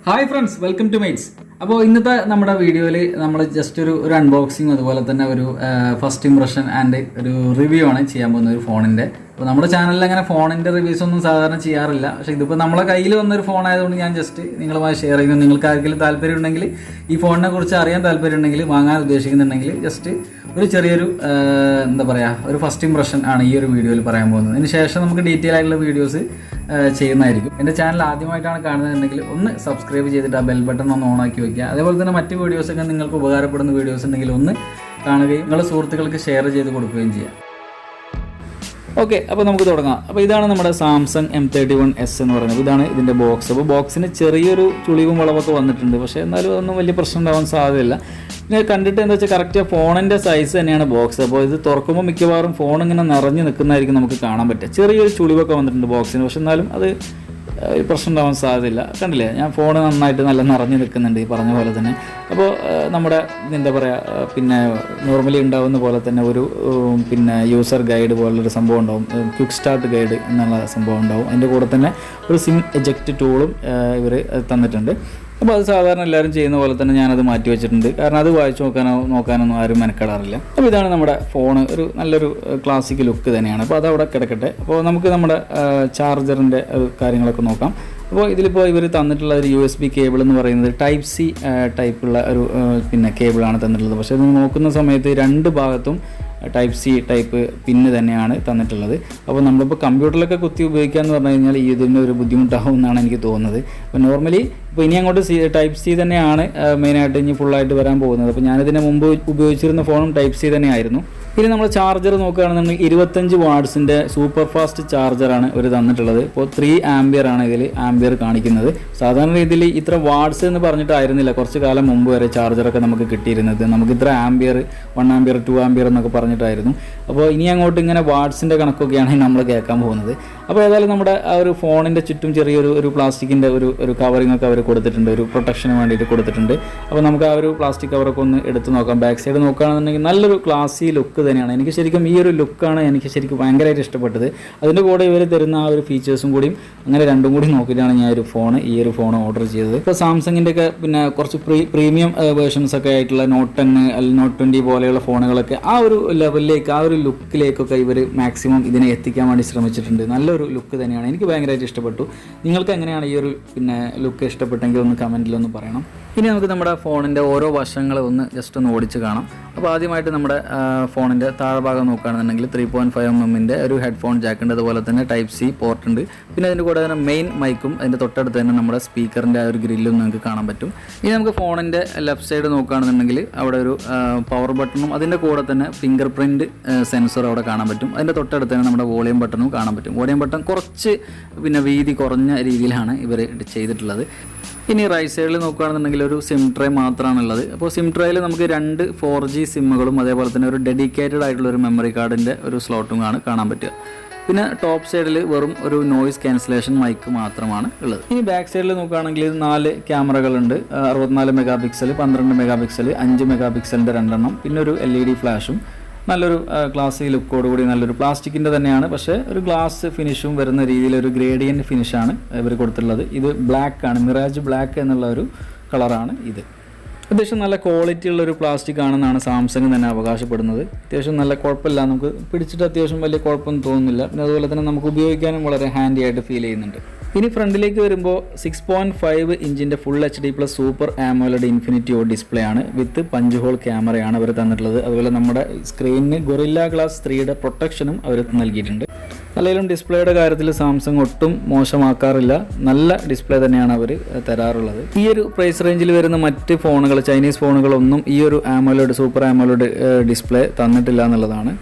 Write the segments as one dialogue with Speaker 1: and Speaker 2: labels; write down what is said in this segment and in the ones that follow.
Speaker 1: Hi friends, welcome to Mites. അപ്പോൾ ഇന്നത്തെ നമ്മുടെ വീഡിയോയിൽ നമ്മൾ ജസ്റ്റ് ഒരു അൺബോക്സിങ്, അതുപോലെ തന്നെ ഒരു ഫസ്റ്റ് ഇംപ്രഷൻ ആൻഡ് ഒരു റിവ്യൂ ആണ് ചെയ്യാൻ പോകുന്നത് ഒരു ഫോണിൻ്റെ. അപ്പോൾ നമ്മുടെ ചാനലിൽ അങ്ങനെ ഫോണിൻ്റെ റിവ്യൂസ് ഒന്നും സാധാരണ ചെയ്യാറില്ല. പക്ഷേ ഇതിപ്പോൾ നമ്മളെ കയ്യിൽ വന്നൊരു ഫോൺ ആയതുകൊണ്ട് ഞാൻ ജസ്റ്റ് നിങ്ങളുമായി ഷെയർ ചെയ്യുന്നു. നിങ്ങൾക്ക് ആർക്കെങ്കിലും താല്പര്യം ഉണ്ടെങ്കിൽ, ഈ ഫോണിനെ കുറിച്ച് അറിയാൻ താല്പര്യം ഉണ്ടെങ്കിൽ, വാങ്ങാൻ ഉദ്ദേശിക്കുന്നുണ്ടെങ്കിൽ ജസ്റ്റ് ഒരു ചെറിയൊരു എന്താ പറയുക, ഒരു ഫസ്റ്റ് ഇംപ്രഷൻ ആണ് ഈ ഒരു വീഡിയോയിൽ പറയാൻ പോകുന്നത്. അതിന് ശേഷം നമുക്ക് ഡീറ്റെയിൽ ആയിട്ടുള്ള വീഡിയോസ് ചെയ്യുന്നതായിരിക്കും. എൻ്റെ ചാനൽ ആദ്യമായിട്ടാണ് കാണുന്നതെങ്കിൽ ഒന്ന് സബ്സ്ക്രൈബ് ചെയ്തിട്ട് ആ ബെൽ ബട്ടൺ ഒന്ന് ഓണാക്കി വയ്ക്കുക. അതേപോലെ തന്നെ മറ്റ് വീഡിയോസൊക്കെ നിങ്ങൾക്ക് ഉപകാരപ്പെടുന്ന വീഡിയോസ് ഉണ്ടെങ്കിൽ ഒന്ന് കാണുകയും നിങ്ങളുടെ സുഹൃത്തുക്കൾക്ക് ഷെയർ ചെയ്ത് കൊടുക്കുകയും ചെയ്യാം. ഓക്കെ, അപ്പോൾ നമുക്ക് തുടങ്ങാം. അപ്പോൾ ഇതാണ് നമ്മുടെ സാംസങ് M31s എന്ന് പറയുന്നത്. ഇതാണ് ഇതിൻ്റെ ബോക്സ്. അപ്പോൾ ബോക്സിന് ചെറിയൊരു ചുളിവും വളവൊക്കെ വന്നിട്ടുണ്ട്, പക്ഷേ എന്നാലും അതൊന്നും വലിയ പ്രശ്നം ഉണ്ടാവാൻ സാധ്യതയില്ല. പിന്നെ കണ്ടിട്ട് എന്താ വെച്ചാൽ കറക്റ്റ് ഫോണിൻ്റെ സൈസ് തന്നെയാണ് ബോക്സ്. അപ്പോൾ ഇത് തുറക്കുമ്പോൾ മിക്കവാറും ഫോൺ ഇങ്ങനെ നിറഞ്ഞ് നിൽക്കുന്നതായിരിക്കും നമുക്ക് കാണാൻ പറ്റുക. ചെറിയൊരു ചുളിവൊക്കെ വന്നിട്ടുണ്ട് ബോക്സിന്, പക്ഷെ എന്നാലും അത് പ്രശ്നം ഉണ്ടാവാൻ സാധ്യതയില്ല. കണ്ടില്ലേ, ഞാൻ ഫോൺ നന്നായിട്ട് നല്ല നിറഞ്ഞു നിൽക്കുന്നുണ്ട് ഈ പറഞ്ഞ പോലെ തന്നെ. അപ്പോൾ നമ്മുടെ എന്താ പറയുക, പിന്നെ നോർമലി ഉണ്ടാവുന്ന പോലെ തന്നെ ഒരു പിന്നെ യൂസർ ഗൈഡ് പോലുള്ളൊരു സംഭവം ഉണ്ടാവും, ക്വിക്ക് സ്റ്റാർട്ട് ഗൈഡ് എന്നുള്ള സംഭവം ഉണ്ടാവും. അതിൻ്റെ കൂടെ തന്നെ ഒരു സിം എജക്റ്റ് ടൂളും ഇവർ തന്നിട്ടുണ്ട്. അപ്പോൾ അത് സാധാരണ എല്ലാവരും ചെയ്യുന്ന പോലെ തന്നെ ഞാനത് മാറ്റി വെച്ചിട്ടുണ്ട്, കാരണം അത് വായിച്ച് നോക്കാനൊന്നും ആരും മെനക്കെടാറില്ല. അപ്പോൾ ഇതാണ് നമ്മുടെ ഫോൺ, ഒരു നല്ലൊരു ക്ലാസിക് ലുക്ക് തന്നെയാണ്. അപ്പോൾ അതവിടെ കിടക്കട്ടെ. അപ്പോൾ നമുക്ക് നമ്മുടെ ചാർജറിൻ്റെ കാര്യങ്ങളൊക്കെ നോക്കാം. അപ്പോൾ ഇതിലിപ്പോൾ ഇവർ തന്നിട്ടുള്ള ഒരു USB കേബിൾ എന്ന് പറയുന്നത് ടൈപ്പ് C ടൈപ്പുള്ള ഒരു പിന്നെ കേബിളാണ് തന്നിട്ടുള്ളത്. പക്ഷേ ഇത് നോക്കുന്ന സമയത്ത് രണ്ട് ഭാഗത്തും ടൈപ്പ് C ടൈപ്പ് പിന്ന് തന്നെയാണ് തന്നിട്ടുള്ളത്. അപ്പോൾ നമ്മളിപ്പോൾ കമ്പ്യൂട്ടറിലൊക്കെ കുത്തി ഉപയോഗിക്കുക എന്ന് പറഞ്ഞു കഴിഞ്ഞാൽ ഇതിന് ഒരു ബുദ്ധിമുട്ടാവും എന്നാണ് എനിക്ക് തോന്നുന്നത്. അപ്പോൾ നോർമലി ഇപ്പോൾ ഇനി അങ്ങോട്ട് ടൈപ്പ് C തന്നെയാണ് മെയിനായിട്ട് ഇനി ഫുള്ളായിട്ട് വരാൻ പോകുന്നത്. അപ്പോൾ ഞാനിതിന് മുമ്പ് ഉപയോഗിച്ചിരുന്ന ഫോണും ടൈപ്പ് C തന്നെയായിരുന്നു. ഇനി നമ്മൾ ചാർജർ നോക്കുകയാണെന്നുണ്ടെങ്കിൽ 25 വാട്ട്സിൻ്റെ സൂപ്പർ ഫാസ്റ്റ് ചാർജറാണ് ഇവർ തന്നിട്ടുള്ളത്. ഇപ്പോൾ 3 ആംബിയർ ആണ് ഇതിൽ ആംബിയർ കാണിക്കുന്നത്. സാധാരണ രീതിയിൽ ഇത്ര വാട്ട്സ് എന്ന് പറഞ്ഞിട്ടായിരുന്നില്ല കുറച്ച് കാലം മുമ്പ് വരെ ചാർജറൊക്കെ നമുക്ക് കിട്ടിയിരുന്നത്. നമുക്ക് ഇത്ര ആംബിയർ, 1 ആംബിയർ, 2 ആംബിയർ എന്നൊക്കെ പറഞ്ഞിട്ടായിരുന്നു. അപ്പോൾ ഇനി അങ്ങോട്ട് ഇങ്ങനെ വാട്ട്സിൻ്റെ കണക്കൊക്കെയാണ് നമ്മൾ കേൾക്കാൻ പോകുന്നത്. അപ്പോൾ ഏതായാലും നമ്മുടെ ആ ഒരു ഫോണിൻ്റെ ചുറ്റും ചെറിയൊരു പ്ലാസ്റ്റിക്കിൻ്റെ ഒരു കവറിംഗ് ഒക്കെ അവർ കൊടുത്തിട്ടുണ്ട്, ഒരു പ്രൊട്ടക്ഷന് വേണ്ടിയിട്ട് കൊടുത്തിട്ടുണ്ട്. അപ്പോൾ നമുക്ക് ആ ഒരു പ്ലാസ്റ്റിക് കവറൊക്കെ ഒന്ന് എടുത്ത് നോക്കാം. ബാക്ക് സൈഡ് നോക്കുകയാണെന്നുണ്ടെങ്കിൽ നല്ലൊരു ക്ലാസി ലുക്ക് തന്നെയാണ്. എനിക്ക് ശരിക്കും ഈ ഒരു ലുക്കാണ് എനിക്ക് ശരിക്കും ഭയങ്കരമായിട്ട് ഇഷ്ടപ്പെട്ടത്. അതിൻ്റെ കൂടെ ഇവർ തരുന്ന ആ ഒരു ഫീച്ചേഴ്സും കൂടിയും അങ്ങനെ രണ്ടും കൂടി നോക്കിയിട്ടാണ് ഞാൻ ഈ ഒരു ഫോൺ ഓർഡർ ചെയ്തത്. ഇപ്പോൾ സാംസങ്ങിൻ്റെ ഒക്കെ പിന്നെ കുറച്ച് പ്രീമിയം വേർഷൻസ് ഒക്കെ ആയിട്ടുള്ള Note 10 അല്ലെങ്കിൽ Note 20 പോലെയുള്ള ഫോണുകളൊക്കെ ആ ഒരു ലെവലിലേക്ക്, ആ ഒരു ലുക്കിലേക്കൊക്കെ ഇവർ മാക്സിമം ഇതിനെ എത്തിക്കാൻ വേണ്ടി ശ്രമിച്ചിട്ടുണ്ട്. നല്ലൊരു ലുക്ക് തന്നെയാണ്, എനിക്ക് ഭയങ്കരമായിട്ട് ഇഷ്ടപ്പെട്ടു. നിങ്ങൾക്ക് എങ്ങനെയാണ് ഈ ഒരു പിന്നെ ലുക്ക് ഇഷ്ടപ്പെട്ടെങ്കിൽ ഒന്ന് കമൻറ്റിലൊന്ന് പറയണം. ഇനി നമുക്ക് നമ്മുടെ ഫോണിൻ്റെ ഓരോ വശങ്ങളും ഒന്ന് ജസ്റ്റ് ഒന്ന് ഓടിച്ച് കാണാം. അപ്പോൾ ആദ്യമായിട്ട് നമ്മുടെ ഫോണിൻ്റെ താഴ്ഭാഗം നോക്കുകയാണെന്നുണ്ടെങ്കിൽ 3.5mm ഒരു ഹെഡ്ഫോൺ ജാക്കുണ്ട്, അതുപോലെ തന്നെ ടൈപ്പ് C പോർട്ട് ഉണ്ട്. പിന്നെ അതിൻ്റെ കൂടെ തന്നെ മെയിൻ മൈക്കും അതിൻ്റെ തൊട്ടടുത്ത് തന്നെ നമ്മുടെ സ്പീക്കറിൻ്റെ ആ ഒരു ഗ്രില്ലും നമുക്ക് കാണാൻ പറ്റും. ഇനി നമുക്ക് ഫോണിൻ്റെ ലെഫ്റ്റ് സൈഡ് നോക്കുകയാണെന്നുണ്ടെങ്കിൽ അവിടെ ഒരു പവർ ബട്ടണും അതിൻ്റെ കൂടെ തന്നെ ഫിംഗർ പ്രിൻറ്റ് സെൻസർ അവിടെ കാണാൻ പറ്റും. അതിൻ്റെ തൊട്ടടുത്ത് തന്നെ നമ്മുടെ വോളിയം ബട്ടണും കാണാൻ പറ്റും. വോളിയം ബട്ടൺ കുറച്ച് പിന്നെ വീതി കുറഞ്ഞ രീതിയിലാണ് ഇവർ ചെയ്തിട്ടുള്ളത്. ഇനി റൈറ്റ് സൈഡിൽ നോക്കുകയാണെന്നുണ്ടെങ്കിൽ ഒരു സിം ട്രേ മാത്രമാണുള്ളത്. അപ്പോൾ സിം ട്രേയിൽ നമുക്ക് 2 4G സിമ്മുകളും അതേപോലെ തന്നെ ഒരു ഡെഡിക്കേറ്റഡ് ആയിട്ടുള്ള ഒരു മെമ്മറി കാർഡിൻ്റെ ഒരു സ്ലോട്ടും കാണാൻ പറ്റുക. പിന്നെ ടോപ്പ് സൈഡിൽ വെറും ഒരു നോയിസ് ക്യാൻസലേഷൻ മൈക്ക് മാത്രമാണ് ഉള്ളത്. ഇനി ബാക്ക് സൈഡിൽ നോക്കുകയാണെങ്കിൽ 4 ക്യാമറകളുണ്ട്. 64 megapixel, 12 megapixel, 5 mega പിക്സലിൻ്റെ 2 എണ്ണം, പിന്നെ ഒരു LED ഫ്ലാഷും. നല്ലൊരു ക്ലാസ്സിക് ലുക്കോടുകൂടി നല്ലൊരു പ്ലാസ്റ്റിക്കിൻ്റെ തന്നെയാണ്, പക്ഷേ ഒരു ഗ്ലാസ് ഫിനിഷും വരുന്ന രീതിയിലൊരു ഗ്രേഡിയൻറ്റ് ഫിനിഷാണ് ഇവർ കൊടുത്തിട്ടുള്ളത്. ഇത് ബ്ലാക്ക് ആണ്, മിറാജ് ബ്ലാക്ക് എന്നുള്ള ഒരു കളറാണ് ഇത്. അത്യാവശ്യം നല്ല ക്വാളിറ്റി ഉള്ളൊരു പ്ലാസ്റ്റിക് ആണെന്നാണ് സാംസങ് തന്നെ അവകാശപ്പെടുന്നത്. അത്യാവശ്യം നല്ല കുഴപ്പമില്ല, നമുക്ക് പിടിച്ചിട്ട് അത്യാവശ്യം വലിയ കുഴപ്പമൊന്നും തോന്നുന്നില്ല. പിന്നെ അതുപോലെ തന്നെ നമുക്ക് ഉപയോഗിക്കാനും വളരെ ഹാൻഡി ആയിട്ട് ഫീൽ ചെയ്യുന്നുണ്ട്. ഇനി ഫ്രണ്ടിലേക്ക് വരുമ്പോൾ 6.5 ഇഞ്ചിൻ്റെ full HD+ super AMOLED infinity display ആണ്, വിത്ത് പഞ്ച് ഹോൾ ക്യാമറയാണ് അവർ തന്നിട്ടുള്ളത്. അതുപോലെ നമ്മുടെ സ്ക്രീനിന് ഗൊറില്ല ഗ്ലാസ് 3യുടെ പ്രൊട്ടക്ഷനും അവർ നൽകിയിട്ടുണ്ട്. അല്ലെങ്കിലും ഡിസ്പ്ലേയുടെ കാര്യത്തിൽ സാംസങ് ഒട്ടും മോശമാക്കാറില്ല, നല്ല ഡിസ്പ്ലേ തന്നെയാണ് അവർ തരാറുള്ളത്. ഈ ഒരു പ്രൈസ് റേഞ്ചിൽ വരുന്ന മറ്റ് ഫോണുകൾ, ചൈനീസ് ഫോണുകളൊന്നും ഈ ഒരു സൂപ്പർ AMOLED ഡിസ്പ്ലേ തന്നിട്ടില്ല എന്നുള്ളതാണ്.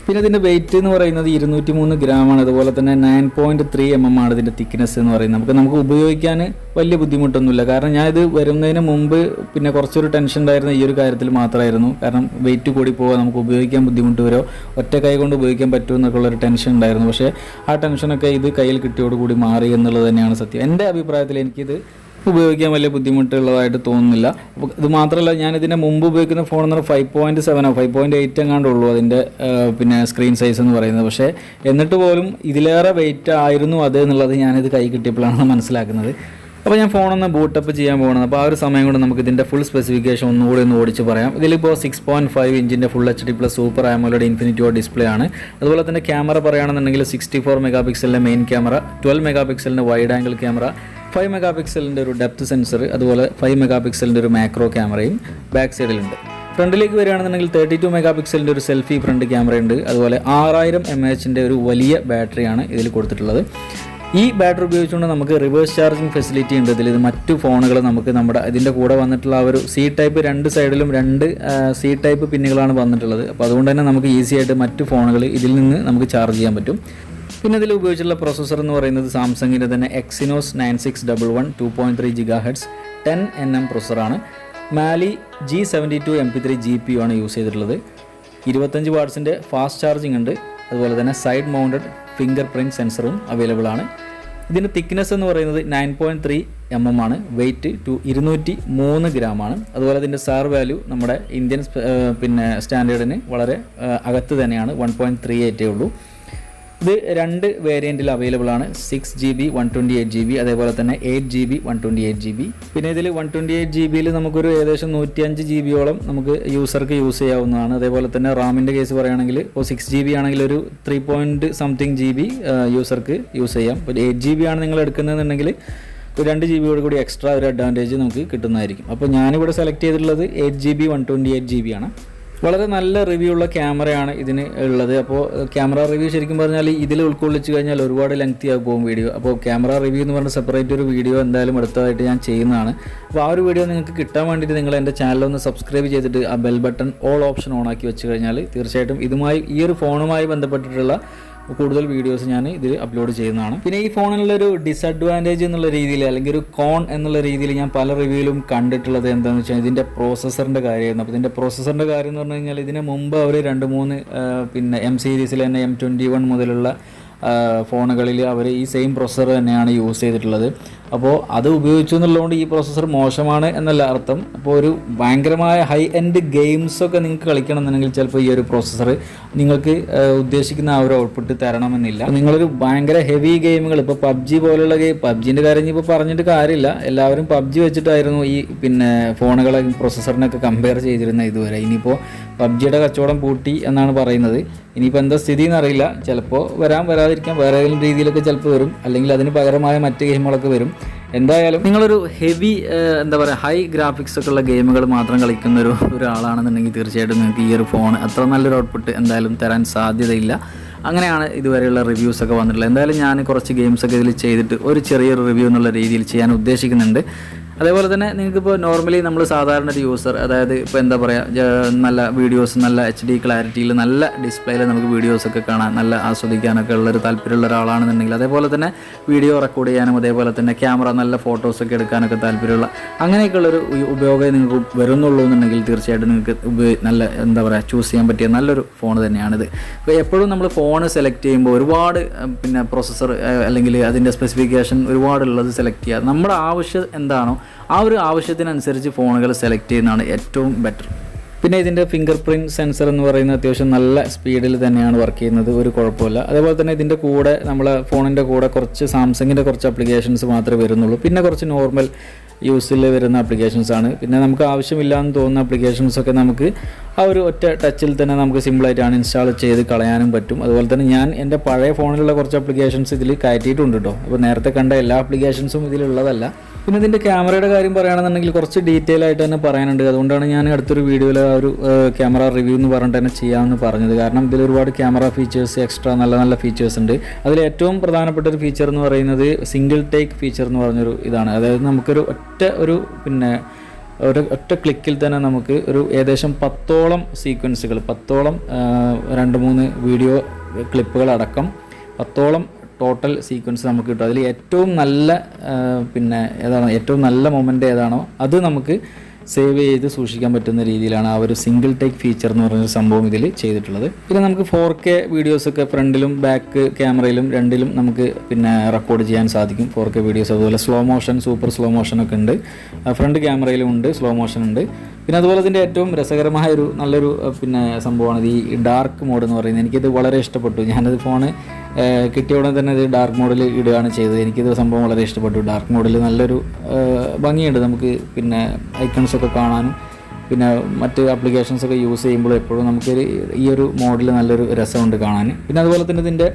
Speaker 1: പിന്നെ ഇതിൻ്റെ വെയിറ്റ് എന്ന് പറയുന്നത് 203 ഗ്രാമാണ്. അതുപോലെ തന്നെ 9.3 mm ആണ് ഇതിൻ്റെ തിക്നെസ് എന്ന് പറയുന്നത്. നമുക്ക് ഉപയോഗിക്കാൻ വലിയ ബുദ്ധിമുട്ടൊന്നുമില്ല, കാരണം ഞാൻ ഇത് വരുന്നതിന് മുമ്പ് പിന്നെ കുറച്ചൊരു ടെൻഷൻ ഉണ്ടായിരുന്ന ഈ ഒരു കാര്യത്തിൽ മാത്രമായിരുന്നു. കാരണം വെയിറ്റ് കൂടി പോകാൻ നമുക്ക് ഉപയോഗിക്കാൻ ബുദ്ധിമുട്ട് വരുമോ, ഒറ്റ കൈ കൊണ്ട് ഉപയോഗിക്കാൻ പറ്റുമോ എന്നൊക്കെയുള്ളൊരു ടെൻഷൻ ഉണ്ടായിരുന്നു. പക്ഷേ ആ ടെൻഷനൊക്കെ ഇത് കയ്യിൽ കിട്ടിയോടുകൂടി മാറി എന്നുള്ളത് തന്നെയാണ് സത്യം. എൻ്റെ അഭിപ്രായത്തിൽ എനിക്കിത് ഉപയോഗിക്കാൻ വലിയ ബുദ്ധിമുട്ടുള്ളതായിട്ട് തോന്നുന്നില്ല. അപ്പോൾ ഇത് മാത്രമല്ല, ഞാനിതിൻ്റെ മുമ്പ് ഉപയോഗിക്കുന്ന ഫോൺ എന്ന് പറഞ്ഞാൽ 5.7 5.8 എങ്ങാണ്ടുള്ളൂ അതിൻ്റെ പിന്നെ സ്ക്രീൻ സൈസ് എന്ന് പറയുന്നത്. പക്ഷേ എന്നിട്ട് പോലും ഇതിലേറെ വെയിറ്റ് ആയിരുന്നു അത് എന്നുള്ളത് ഞാനിത് കൈ കിട്ടിയപ്പോഴാണ് മനസ്സിലാക്കുന്നത്. അപ്പോൾ ഞാൻ ഫോണൊന്ന് ബൂട്ടപ്പ് ചെയ്യാൻ പോകുന്നത്. അപ്പോൾ ആ ഒരു സമയം കൊണ്ട് നമുക്ക് ഇതിൻ്റെ ഫുൾ സ്പെസിഫിക്കേഷൻ ഒന്നുകൂടി ഒന്ന് ഓടിച്ച് പറയാം. ഇതിലിപ്പോൾ 6.5 ഇഞ്ചിൻ്റെ full HD+ super AMOLED infinity display ആണ്. അതുപോലെ തന്നെ ക്യാമറ പറയുകയാണെന്നുണ്ടെങ്കിൽ 64 മെഗാ പിക്സലിൻ്റെ മെയിൻ ക്യാമറ, 12 മെഗാ പിക്സലിൻ്റെ വൈഡ് ആംഗിൾ ക്യാമറ, 5 മെഗാ പിക്സലിൻ്റെ ഒരു ഡെപ്ത് സെൻസർ, അതുപോലെ 5 മെഗാ പിക്സലിൻ്റെ ഒരു മാക്രോ ക്യാമറയും ബാക്ക് സൈഡിലുണ്ട്. ഫ്രണ്ടിലേക്ക് വരികയാണെന്നുണ്ടെങ്കിൽ 32 മെഗാ പിക്സലിൻ്റെ ഒരു സെൽഫി ഫ്രണ്ട് ക്യാമറയുണ്ട്. അതുപോലെ 6000 mAh ഒരു വലിയ ബാറ്ററിയാണ് ഇതിൽ കൊടുത്തിട്ടുള്ളത്. ഈ ബാറ്ററി ഉപയോഗിച്ചുകൊണ്ട് നമുക്ക് റിവേഴ്സ് ചാർജിങ് ഫെസിലിറ്റി ഉണ്ട് ഇതിൽ. ഇത് മറ്റു ഫോണുകൾ നമുക്ക് ഇതിൻ്റെ കൂടെ വന്നിട്ടുള്ള ആ ഒരു C-ടൈപ്പ് രണ്ട് സൈഡിലും 2 C-ടൈപ്പ് പിന്നുകളാണ് വന്നിട്ടുള്ളത്. അപ്പോൾ അതുകൊണ്ട് തന്നെ നമുക്ക് ഈസി ആയിട്ട് മറ്റു ഫോണുകൾ ഇതിൽ നിന്ന് നമുക്ക് ചാർജ് ചെയ്യാൻ പറ്റും. പിന്നെ ഇതിൽ ഉപയോഗിച്ചിട്ടുള്ള പ്രൊസസ്സർ എന്ന് പറയുന്നത് സാംസങ്ങിൻ്റെ തന്നെ Exynos 9611 2.3 GHz 10nm പ്രൊസസ്സറാണ്. മാലി G72 MP3 GPU ആണ് യൂസ് ചെയ്തിട്ടുള്ളത്. 25 വാട്ട്സിൻ്റെ ഫാസ്റ്റ് ചാർജിങ് ഉണ്ട്. അതുപോലെ തന്നെ സൈഡ് മൗണ്ടഡ് ഫിംഗർ പ്രിൻറ്റ് സെൻസറും അവൈലബിൾ ആണ്. ഇതിൻ്റെ തിക്നെസ് എന്ന് പറയുന്നത് 9.3 mm ആണ്. വെയിറ്റ് 203 ഗ്രാമാണ്. അതുപോലെ ഇതിൻ്റെ സാർ വാല്യൂ നമ്മുടെ ഇന്ത്യൻ സ്റ്റാൻഡേർഡിന് വളരെ അകത്ത് തന്നെയാണ്. 1.38 ഉള്ളൂ. ഇത് 2 വേരിയൻറ്റിൽ അവൈലബിൾ ആണ്. 6GB 128GB, അതേപോലെ തന്നെ 8GB 128GB. പിന്നെ ഇതിൽ 128GBയിൽ നമുക്കൊരു ഏകദേശം 105GB നമുക്ക് യൂസർക്ക് യൂസ് ചെയ്യാവുന്നതാണ്. അതേപോലെ തന്നെ റാമിൻ്റെ കേസ് പറയുകയാണെങ്കിൽ ഇപ്പോൾ 6GB ആണെങ്കിൽ ഒരു 3.something GB യൂസർക്ക് യൂസ് ചെയ്യാം. ഇപ്പോൾ 8GB ആണ് നിങ്ങൾ എടുക്കുന്നതെന്നുണ്ടെങ്കിൽ ഒരു 2GB കൂടി എക്സ്ട്രാ ഒരു അഡ്വാൻറ്റേജ് നമുക്ക് കിട്ടുന്നതായിരിക്കും. അപ്പോൾ ഞാനിവിടെ സെലക്ട് ചെയ്തിട്ടുള്ളത് 8GB 128GB ആണ്. വളരെ നല്ല റിവ്യൂ ഉള്ള ക്യാമറയാണ് ഇതിന് ഉള്ളത്. അപ്പോൾ ക്യാമറ റിവ്യൂ ശരിക്കും പറഞ്ഞാൽ ഇതിൽ ഉൾക്കൊള്ളിച്ച് കഴിഞ്ഞാൽ ഒരുപാട് ലെങ്തി ആയി പോകും വീഡിയോ. അപ്പോൾ ക്യാമറ റിവ്യൂ എന്ന് പറഞ്ഞാൽ സെപ്പറേറ്റ് ഒരു വീഡിയോ എന്തായാലും അടുത്തതായിട്ട് ഞാൻ ചെയ്യുന്നതാണ്. അപ്പോൾ ആ ഒരു വീഡിയോ നിങ്ങൾക്ക് കിട്ടാൻ വേണ്ടിയിട്ട് നിങ്ങൾ എൻ്റെ ചാനലൊന്ന് സബ്സ്ക്രൈബ് ചെയ്തിട്ട് ആ bell button all option on ആക്കി വെച്ച് കഴിഞ്ഞാൽ തീർച്ചയായിട്ടും ഈ ഒരു ഫോണുമായി ബന്ധപ്പെട്ടിട്ടുള്ള കൂടുതൽ വീഡിയോസ് ഞാൻ ഇതിൽ അപ്ലോഡ് ചെയ്യുന്നതാണ്. പിന്നെ ഈ ഫോണിനുള്ളൊരു ഡിസഡ്വാൻറ്റേജ് എന്നുള്ള രീതിയിൽ അല്ലെങ്കിൽ ഒരു കോൺ എന്നുള്ള രീതിയിൽ ഞാൻ പല റിവ്യൂവിലും കണ്ടിട്ടുള്ളത് എന്താണെന്ന് വെച്ചാൽ ഇതിൻ്റെ പ്രോസസ്സറിൻ്റെ കാര്യമായിരുന്നു. അപ്പോൾ ഇതിൻ്റെ പ്രോസസ്സറിൻ്റെ കാര്യം എന്ന് പറഞ്ഞു കഴിഞ്ഞാൽ ഇതിന് മുമ്പ് അവർ 2-3 M സീരീസിൽ തന്നെ M21 മുതലുള്ള ഫോണുകളിൽ അവർ ഈ സെയിം പ്രോസസ്സർ തന്നെയാണ് യൂസ് ചെയ്തിട്ടുള്ളത്. അപ്പോൾ അത് ഉപയോഗിച്ചു എന്നുള്ളതുകൊണ്ട് ഈ പ്രോസസ്സർ മോശമാണ് എന്നല്ല അർത്ഥം. അപ്പോൾ ഒരു ഭയങ്കരമായ ഹൈ എൻഡ് ഗെയിംസൊക്കെ നിങ്ങൾക്ക് കളിക്കണം എന്നുണ്ടെങ്കിൽ ചിലപ്പോൾ ഈ ഒരു പ്രോസസ്സർ നിങ്ങൾക്ക് ഉദ്ദേശിക്കുന്ന ആ ഒരു ഔട്ട്പുട്ട് തരണമെന്നില്ല. നിങ്ങളൊരു ഭയങ്കര ഹെവി ഗെയിമുകൾ ഇപ്പോൾ PUBG പോലുള്ള PUBGൻ്റെ കാര്യം ഇപ്പോൾ പറഞ്ഞിട്ട് കാര്യമില്ല. എല്ലാവരും PUBG വെച്ചിട്ടായിരുന്നു ഈ ഫോണുകളെ പ്രോസസ്സറിനൊക്കെ കമ്പയർ ചെയ്തിരുന്നത് ഇതുവരെ. ഇനിയിപ്പോൾ PUBGയുടെ കച്ചവടം പൂട്ടി എന്നാണ് പറയുന്നത്. ഇനിയിപ്പോൾ എന്താ സ്ഥിതി എന്നറിയില്ല. ചിലപ്പോൾ വരാതിരിക്കാം, വേറെ ഏതെങ്കിലും രീതിയിലൊക്കെ ചിലപ്പോൾ വരും, അല്ലെങ്കിൽ അതിന് പകരമായ മറ്റ് ഗെയിമുകളൊക്കെ വരും. എന്തായാലും നിങ്ങളൊരു ഹെവി ഹൈ ഗ്രാഫിക്സ് ഒക്കെ ഉള്ള ഗെയിമുകൾ മാത്രം കളിക്കുന്ന ഒരാളാണെന്നുണ്ടെങ്കിൽ തീർച്ചയായിട്ടും നിങ്ങൾക്ക് ഈ ഒരു ഫോൺ അത്ര നല്ലൊരു ഔട്ട്പുട്ട് എന്തായാലും തരാൻ സാധ്യതയില്ല. അങ്ങനെയാണ് ഇതുവരെയുള്ള റിവ്യൂസൊക്കെ വന്നിട്ടുള്ളത്. എന്തായാലും ഞാൻ കുറച്ച് ഗെയിംസൊക്കെ ഇതിൽ ചെയ്തിട്ട് ഒരു ചെറിയൊരു റിവ്യൂ എന്നുള്ള രീതിയിൽ ചെയ്യാൻ ഉദ്ദേശിക്കുന്നുണ്ട്. അതേപോലെ തന്നെ നിങ്ങൾക്കിപ്പോൾ നോർമലി നമ്മൾ സാധാരണ ഒരു യൂസർ, അതായത് ഇപ്പോൾ എന്താ പറയുക, നല്ല വീഡിയോസ് നല്ല HD ക്ലാരിറ്റിയിൽ നല്ല ഡിസ്പ്ലേയിൽ നമുക്ക് വീഡിയോസൊക്കെ കാണാൻ നല്ല ആസ്വദിക്കാനൊക്കെ ഉള്ളൊരു താല്പര്യമുള്ള ഒരാളാണെന്നുണ്ടെങ്കിൽ, അതേപോലെ തന്നെ വീഡിയോ റെക്കോർഡ് ചെയ്യാനും അതേപോലെ തന്നെ ക്യാമറ നല്ല ഫോട്ടോസൊക്കെ എടുക്കാനൊക്കെ താല്പര്യമുള്ള അങ്ങനെയൊക്കെയുള്ളൊരു ഉപയോഗം നിങ്ങൾക്ക് വരുന്നുള്ളൂ എന്നുണ്ടെങ്കിൽ തീർച്ചയായിട്ടും നിങ്ങൾക്ക് നല്ല എന്താ പറയുക ചൂസ് ചെയ്യാൻ പറ്റിയ നല്ലൊരു ഫോൺ തന്നെയാണിത്. ഇപ്പോൾ എപ്പോഴും നമ്മൾ ഫോൺ സെലക്ട് ചെയ്യുമ്പോൾ ഒരുപാട് പ്രോസസ്സർ അല്ലെങ്കിൽ അതിൻ്റെ സ്പെസിഫിക്കേഷൻ ഒരുപാടുള്ളത് സെലക്ട് ചെയ്യുക. നമ്മുടെ ആവശ്യം എന്താണോ ആ ഒരു ആവശ്യത്തിനനുസരിച്ച് ഫോണുകൾ സെലക്ട് ചെയ്യുന്നതാണ് ഏറ്റവും ബെറ്റർ. പിന്നെ ഇതിൻ്റെ ഫിംഗർ പ്രിൻറ്റ് സെൻസർ എന്ന് പറയുന്നത് അത്യാവശ്യം നല്ല സ്പീഡിൽ തന്നെയാണ് വർക്ക് ചെയ്യുന്നത്, ഒരു കുഴപ്പമില്ല. അതേപോലെ തന്നെ ഇതിൻ്റെ കൂടെ നമ്മളെ ഫോണിൻ്റെ കൂടെ കുറച്ച് സാംസങ്ങിൻ്റെ കുറച്ച് ആപ്ലിക്കേഷൻസ് മാത്രമേ വരുന്നുള്ളൂ. പിന്നെ കുറച്ച് നോർമൽ യൂസിൽ വരുന്ന ആപ്ലിക്കേഷൻസാണ്. പിന്നെ നമുക്ക് ആവശ്യമില്ലാന്ന് തോന്നുന്ന ആപ്ലിക്കേഷൻസൊക്കെ നമുക്ക് ആ ഒരു ഒറ്റ ടച്ചിൽ തന്നെ നമുക്ക് സിമ്പിളായിട്ട് അൺഇൻസ്റ്റാൾ ചെയ്ത് കളയാനും പറ്റും. അതുപോലെ തന്നെ ഞാൻ എൻ്റെ പഴയ ഫോണിലുള്ള കുറച്ച് ആപ്ലിക്കേഷൻസ് ഇതിൽ കയറ്റിയിട്ടുണ്ട് കേട്ടോ. അപ്പോൾ നേരത്തെ കണ്ട എല്ലാ ആപ്ലിക്കേഷൻസും ഇതിലുള്ളതല്ല. പിന്നെ ഇതിൻ്റെ ക്യാമറയുടെ കാര്യം പറയുകയാണെന്നുണ്ടെങ്കിൽ കുറച്ച് ഡീറ്റെയിൽ ആയിട്ട് തന്നെ പറയാനുണ്ട്. അതുകൊണ്ടാണ് ഞാൻ അടുത്തൊരു വീഡിയോയിൽ ആ ഒരു ക്യാമറ റിവ്യൂ എന്ന് പറഞ്ഞിട്ട് തന്നെ ചെയ്യാമെന്ന് പറഞ്ഞത്. കാരണം ഇതിൽ ഒരുപാട് ക്യാമറ ഫീച്ചേഴ്സ് എക്സ്ട്രാ നല്ല നല്ല ഫീച്ചേഴ്സ് ഉണ്ട്. അതിൽ ഏറ്റവും പ്രധാനപ്പെട്ട ഒരു ഫീച്ചർ എന്ന് പറയുന്നത് സിംഗിൾ ടേക്ക് ഫീച്ചർ എന്ന് പറഞ്ഞൊരു ഇതാണ്. അതായത് നമുക്കൊരു ഒറ്റ ക്ലിക്കിൽ തന്നെ നമുക്ക് ഒരു ഏകദേശം 10ഓളം സീക്വൻസുകൾ 10ഓളം 2-3 വീഡിയോ ക്ലിപ്പുകൾ അടക്കം 10ഓളം ടോട്ടൽ സീക്വൻസ് നമുക്ക് കിട്ടും. അതിൽ ഏറ്റവും നല്ല ഏറ്റവും നല്ല മൊമെൻ്റ് ഏതാണോ അത് നമുക്ക് സേവ് ചെയ്ത് സൂക്ഷിക്കാൻ പറ്റുന്ന രീതിയിലാണ് ആ ഒരു സിംഗിൾ ടേക്ക് ഫീച്ചർ എന്ന് പറയുന്ന സംഭവം ഇതിൽ ചെയ്തിട്ടുള്ളത്. പിന്നെ നമുക്ക് 4K വീഡിയോസൊക്കെ ഫ്രണ്ടിലും ബാക്ക് ക്യാമറയിലും രണ്ടിലും നമുക്ക് റെക്കോർഡ് ചെയ്യാൻ സാധിക്കും. 4K വീഡിയോസ് അതുപോലെ slow motion, super slow motion ഒക്കെ ഉണ്ട്. ഫ്രണ്ട് ക്യാമറയിലും ഉണ്ട്, സ്ലോ മോഷൻ ഉണ്ട്. പിന്നെ അതുപോലെ ഇതിൻ്റെ ഏറ്റവും രസകരമായ ഒരു നല്ലൊരു പിന്നെ സംഭവമാണ് ഈ ഡാർക്ക് മോഡ് എന്ന് പറയുന്നത്. എനിക്കിത് വളരെ ഇഷ്ടപ്പെട്ടു. ഞാനത് ഫോണ് കിട്ടിയ ഉടനെ തന്നെ ഇത് ഡാർക്ക് മോഡിൽ ഇടുകയാണ് ചെയ്തത്. എനിക്കിത് സംഭവം വളരെ ഇഷ്ടപ്പെട്ടു. ഡാർക്ക് മോഡിൽ നല്ലൊരു ഭംഗിയുണ്ട് നമുക്ക് പിന്നെ ഐക്കൺസൊക്കെ കാണാനും പിന്നെ മറ്റ് ആപ്ലിക്കേഷൻസൊക്കെ യൂസ് ചെയ്യുമ്പോൾ എപ്പോഴും നമുക്കൊരു ഈ ഒരു മോഡിൽ നല്ലൊരു രസമുണ്ട് കാണാൻ. പിന്നെ അതുപോലെ തന്നെ ഇതിൻ്റെ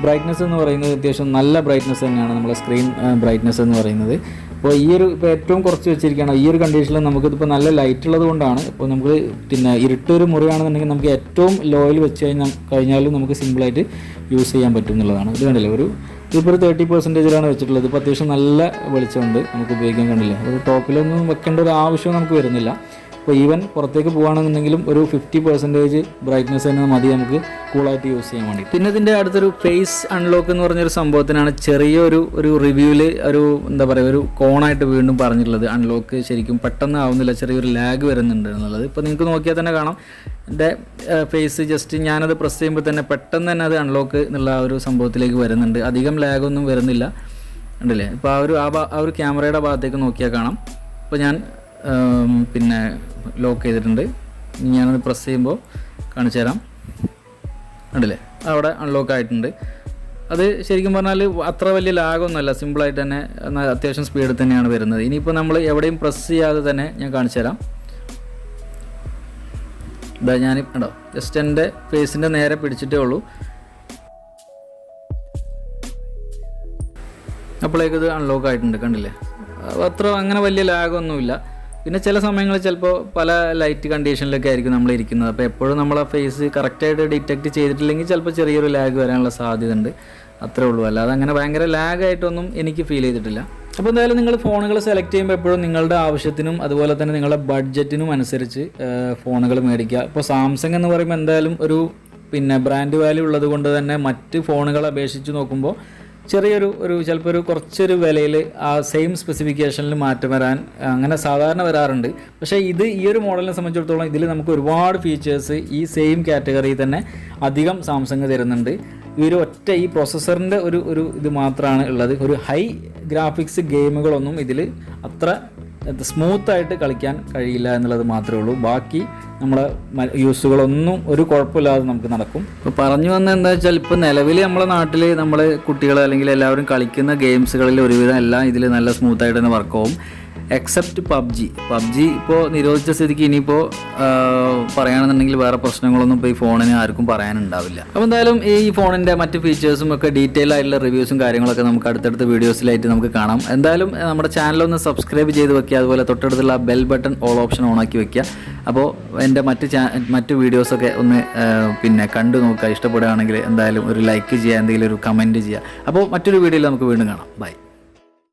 Speaker 1: ബ്രൈറ്റ്നസ് എന്ന് പറയുന്നത് അത്യാവശ്യം നല്ല ബ്രൈറ്റ്നസ് തന്നെയാണ്, നമ്മളെ സ്ക്രീൻ ബ്രൈറ്റ്നസ് എന്ന് പറയുന്നത്. അപ്പോൾ ഇപ്പോൾ ഏറ്റവും കുറച്ച് വെച്ചിരിക്കുകയാണ്. ഈ ഒരു കണ്ടീഷനിൽ നമുക്കിതിപ്പോൾ നല്ല ലൈറ്റ് ഉള്ളത് കൊണ്ടാണ്. ഇപ്പോൾ നമുക്ക് പിന്നെ ഇരുട്ടൊരു മുറിയാണെന്നുണ്ടെങ്കിൽ നമുക്ക് ഏറ്റവും ലോയിൽ വെച്ച് കഴിഞ്ഞാലും നമുക്ക് സിമ്പിളായിട്ട് യൂസ് ചെയ്യാൻ പറ്റും എന്നുള്ളതാണ്. ഇത് കണ്ടില്ലേ, ഇതിപ്പോൾ ഒരു 30% വെച്ചിട്ടുള്ളത്. ഇപ്പോൾ അത്യാവശ്യം നല്ല വെളിച്ചമുണ്ട്, നമുക്ക് ഉപയോഗിക്കാൻ കണ്ടില്ലേ. ഒരു ടോപ്പിലൊന്നും വെക്കേണ്ട ഒരു ആവശ്യം നമുക്ക് വരുന്നില്ല. അപ്പോൾ ഈവൻ പുറത്തേക്ക് പോകുകയാണെന്നുണ്ടെങ്കിലും ഒരു 50% ബ്രൈറ്റ്നസ് തന്നെ മതി നമുക്ക് കൂളായിട്ട് യൂസ് ചെയ്യാൻ വേണ്ടി. പിന്നെ ഇതിൻ്റെ അടുത്തൊരു ഫേസ് അൺലോക്ക് എന്ന് പറഞ്ഞൊരു സംഭവത്തിനാണ് ചെറിയൊരു റിവ്യൂവിൽ എന്താ പറയുക ഒരു കോണായിട്ട് വീണ്ടും പറഞ്ഞിട്ടുള്ളത്. അൺലോക്ക് ശരിക്കും പെട്ടെന്ന് ആവുന്നില്ല, ചെറിയൊരു ലാഗ് വരുന്നുണ്ട് എന്നുള്ളത്. ഇപ്പോൾ നിങ്ങൾക്ക് നോക്കിയാൽ തന്നെ കാണാം എൻ്റെ ഫേസ് ജസ്റ്റ് ഞാനത് പ്രസ് ചെയ്യുമ്പോൾ തന്നെ പെട്ടെന്ന് തന്നെ അത് അൺലോക്ക് എന്നുള്ള ആ ഒരു സംഭവത്തിലേക്ക് വരുന്നുണ്ട്. അധികം ലാഗൊന്നും വരുന്നില്ല, ഉണ്ടല്ലേ. ഇപ്പോൾ ആ ഒരു ക്യാമറയുടെ ഭാഗത്തേക്ക് നോക്കിയാൽ കാണാം. ഇപ്പോൾ ഞാൻ പിന്നെ ലോക്ക് ചെയ്തിട്ടുണ്ട്. ഞാനത് പ്രസ് ചെയ്യുമ്പോൾ കാണിച്ചു തരാം, ഉണ്ടല്ലേ, അവിടെ അൺലോക്ക് ആയിട്ടുണ്ട്. അത് ശരിക്കും പറഞ്ഞാൽ അത്ര വലിയ ലാഗൊന്നുമല്ല, സിമ്പിളായിട്ട് തന്നെ അത്യാവശ്യം സ്പീഡിൽ തന്നെയാണ് വരുന്നത്. ഇനിയിപ്പോൾ നമ്മൾ എവിടെയും പ്രസ് ചെയ്യാതെ തന്നെ ഞാൻ കാണിച്ചു തരാം. ഇതാ ഞാൻ ഉണ്ടോ ജസ്റ്റ് എൻ്റെ ഫേസിൻ്റെ നേരെ പിടിച്ചിട്ടേ ഉള്ളൂ, അപ്പോഴേക്ക് ഇത് അൺലോക്ക് ആയിട്ടുണ്ട്, കണ്ടില്ലേ. അത്ര അങ്ങനെ വലിയ ലാഗൊന്നുമില്ല. പിന്നെ ചില സമയങ്ങളിൽ ചിലപ്പോൾ പല ലൈറ്റ് കണ്ടീഷനിലൊക്കെ ആയിരിക്കും നമ്മൾ ഇരിക്കുന്നത്. അപ്പോൾ എപ്പോഴും നമ്മൾ ആ ഫേസ് കറക്റ്റായിട്ട് ഡിറ്റക്റ്റ് ചെയ്തിട്ടില്ലെങ്കിൽ ചിലപ്പോൾ ചെറിയൊരു ലാഗ് വരാനുള്ള സാധ്യത ഉണ്ട്, അത്രേ ഉള്ളൂ. അല്ലാതെ അങ്ങനെ ഭയങ്കര ലാഗായിട്ടൊന്നും എനിക്ക് ഫീൽ ചെയ്തിട്ടില്ല. അപ്പോൾ എന്തായാലും നിങ്ങൾ ഫോണുകൾ സെലക്ട് ചെയ്യുമ്പോൾ എപ്പോഴും നിങ്ങളുടെ ആവശ്യത്തിനും അതുപോലെ തന്നെ നിങ്ങളുടെ ബഡ്ജറ്റിനും അനുസരിച്ച് ഫോണുകൾ മേടിക്കുക. ഇപ്പോൾ സാംസങ് എന്ന് പറയുമ്പോൾ എന്തായാലും ഒരു പിന്നെ ബ്രാൻഡ് വാല്യൂ ഉള്ളത് കൊണ്ട് തന്നെ മറ്റ് ഫോണുകളെ അപേക്ഷിച്ച് നോക്കുമ്പോൾ ചെറിയൊരു ചിലപ്പോൾ കുറച്ചൊരു വിലയിൽ ആ സെയിം സ്പെസിഫിക്കേഷനിൽ മാറ്റം വരാൻ അങ്ങനെ സാധാരണ വരാറുണ്ട്. പക്ഷേ ഈ ഒരു മോഡലിനെ സംബന്ധിച്ചിടത്തോളം ഇതിൽ നമുക്ക് ഒരുപാട് ഫീച്ചേഴ്സ് ഈ സെയിം കാറ്റഗറിയിൽ തന്നെ അധികം സാംസങ് തരുന്നുണ്ട്. ഈ പ്രോസസ്സറിൻ്റെ ഇത് മാത്രമാണ് ഉള്ളത്. ഒരു ഹൈ ഗ്രാഫിക്സ് ഗെയിമുകളൊന്നും ഇതിൽ അത്ര സ്മൂത്തായിട്ട് കളിക്കാൻ കഴിയില്ല എന്നുള്ളത് മാത്രമേ ഉള്ളൂ. ബാക്കി നമ്മളെ യൂസുകളൊന്നും ഒരു കുഴപ്പമില്ലാതെ നമുക്ക് നടക്കും. ഇപ്പോൾ പറഞ്ഞു വന്നത് എന്താ വെച്ചാൽ ഇപ്പോൾ നിലവിൽ നമ്മളെ നാട്ടിൽ നമ്മൾ കുട്ടികൾ അല്ലെങ്കിൽ എല്ലാവരും കളിക്കുന്ന ഗെയിംസുകളിൽ ഒരുവിധം എല്ലാം ഇതിൽ നല്ല സ്മൂത്തായിട്ട് തന്നെ വർക്കാവും. എക്സെപ്റ്റ് പബ്ജി ഇപ്പോൾ നിരോധിച്ച സ്ഥിതിക്ക് ഇനിയിപ്പോൾ പറയുകയാണെന്നുണ്ടെങ്കിൽ വേറെ പ്രശ്നങ്ങളൊന്നും ഇപ്പോൾ ഈ ഫോണിന് ആർക്കും പറയാനുണ്ടാവില്ല. അപ്പോൾ എന്തായാലും ഈ ഫോണിൻ്റെ മറ്റ് ഫീച്ചേഴ്സും ഒക്കെ ഡീറ്റെയിൽ ആയിട്ടുള്ള റിവ്യൂസും കാര്യങ്ങളൊക്കെ നമുക്ക് അടുത്തടുത്ത വീഡിയോസിലായിട്ട് നമുക്ക് കാണാം. എന്തായാലും നമ്മുടെ ചാനലൊന്ന് സബ്സ്ക്രൈബ് ചെയ്ത് വെക്കുക, അതുപോലെ തൊട്ടടുത്തുള്ള ബെൽ ബട്ടൺ ഓൾ ഓപ്ഷൻ ഓണാക്കി വെക്കുക. അപ്പോൾ എൻ്റെ മറ്റ് വീഡിയോസൊക്കെ ഒന്ന് പിന്നെ കണ്ടു നോക്കുക. ഇഷ്ടപ്പെടുകയാണെങ്കിൽ എന്തായാലും ഒരു ലൈക്ക് ചെയ്യുക, എന്തെങ്കിലും ഒരു കമൻറ്റ് ചെയ്യുക. അപ്പോൾ മറ്റൊരു വീഡിയോയിൽ നമുക്ക് വീണ്ടും കാണാം. ബൈ.